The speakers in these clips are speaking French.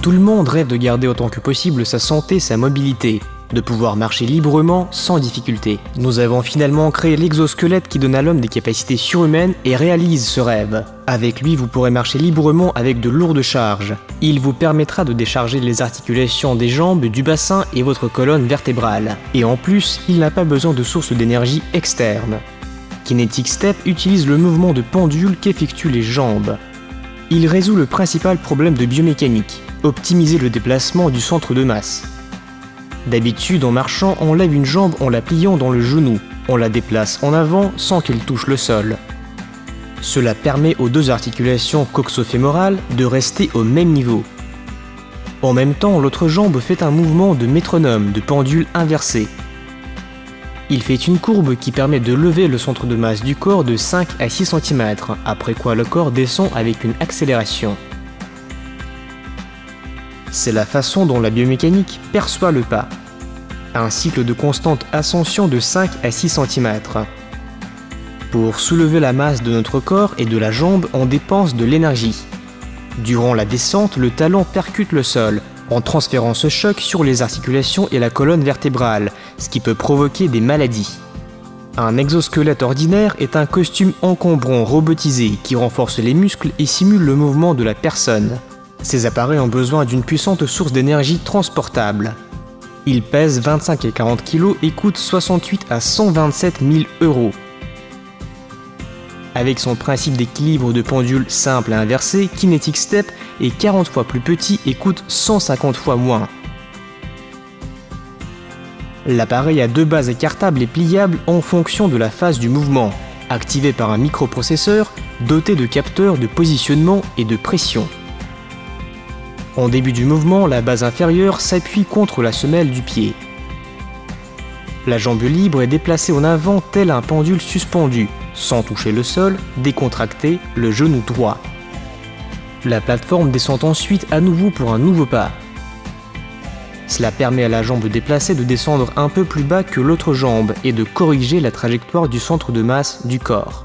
Tout le monde rêve de garder autant que possible sa santé, sa mobilité, de pouvoir marcher librement sans difficulté. Nous avons finalement créé l'exosquelette qui donne à l'homme des capacités surhumaines et réalise ce rêve. Avec lui, vous pourrez marcher librement avec de lourdes charges. Il vous permettra de décharger les articulations des jambes, du bassin et votre colonne vertébrale. Et en plus, il n'a pas besoin de source d'énergie externe. Kinetic Step utilise le mouvement de pendule qu'effectuent les jambes. Il résout le principal problème de biomécanique, optimiser le déplacement du centre de masse. D'habitude, en marchant, on lève une jambe en la pliant dans le genou. On la déplace en avant sans qu'elle touche le sol. Cela permet aux deux articulations coxo-fémorales de rester au même niveau. En même temps, l'autre jambe fait un mouvement de métronome, de pendule inversé. Il fait une courbe qui permet de lever le centre de masse du corps de 5 à 6 cm, après quoi le corps descend avec une accélération. C'est la façon dont la biomécanique perçoit le pas. Un cycle de constante ascension de 5 à 6 cm. Pour soulever la masse de notre corps et de la jambe, on dépense de l'énergie. Durant la descente, le talon percute le sol, en transférant ce choc sur les articulations et la colonne vertébrale, ce qui peut provoquer des maladies. Un exosquelette ordinaire est un costume encombrant robotisé qui renforce les muscles et simule le mouvement de la personne. Ces appareils ont besoin d'une puissante source d'énergie transportable. Ils pèsent 25 à 40 kg et coûtent 68 à 127 000 €. Avec son principe d'équilibre de pendule simple à inverser, Kinetic Step est 40 fois plus petit et coûte 150 fois moins. L'appareil a deux bases écartables et pliables en fonction de la phase du mouvement, activé par un microprocesseur doté de capteurs de positionnement et de pression. En début du mouvement, la base inférieure s'appuie contre la semelle du pied. La jambe libre est déplacée en avant tel un pendule suspendu, sans toucher le sol, décontracté, le genou droit. La plateforme descend ensuite à nouveau pour un nouveau pas. Cela permet à la jambe déplacée de descendre un peu plus bas que l'autre jambe et de corriger la trajectoire du centre de masse du corps.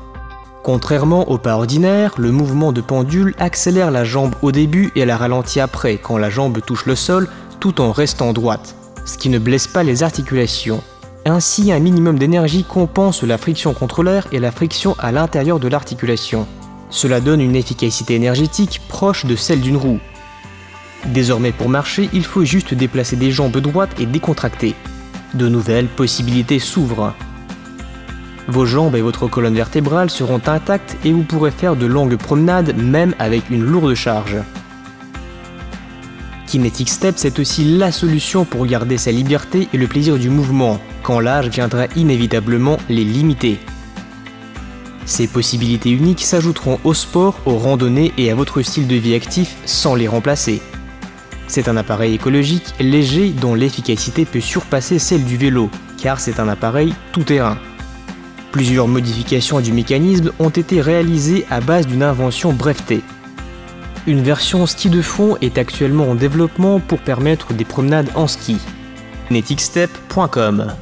Contrairement au pas ordinaire, le mouvement de pendule accélère la jambe au début et la ralentit après quand la jambe touche le sol tout en restant droite, ce qui ne blesse pas les articulations. Ainsi, un minimum d'énergie compense la friction contre l'air et la friction à l'intérieur de l'articulation. Cela donne une efficacité énergétique proche de celle d'une roue. Désormais, pour marcher, il faut juste déplacer des jambes droites et décontracter. De nouvelles possibilités s'ouvrent. Vos jambes et votre colonne vertébrale seront intactes et vous pourrez faire de longues promenades même avec une lourde charge. Kinetic Step, c'est aussi la solution pour garder sa liberté et le plaisir du mouvement, quand l'âge viendra inévitablement les limiter. Ces possibilités uniques s'ajouteront au sport, aux randonnées et à votre style de vie actif sans les remplacer. C'est un appareil écologique, léger, dont l'efficacité peut surpasser celle du vélo, car c'est un appareil tout-terrain. Plusieurs modifications du mécanisme ont été réalisées à base d'une invention brevetée. Une version ski de fond est actuellement en développement pour permettre des promenades en ski. kineticstep.com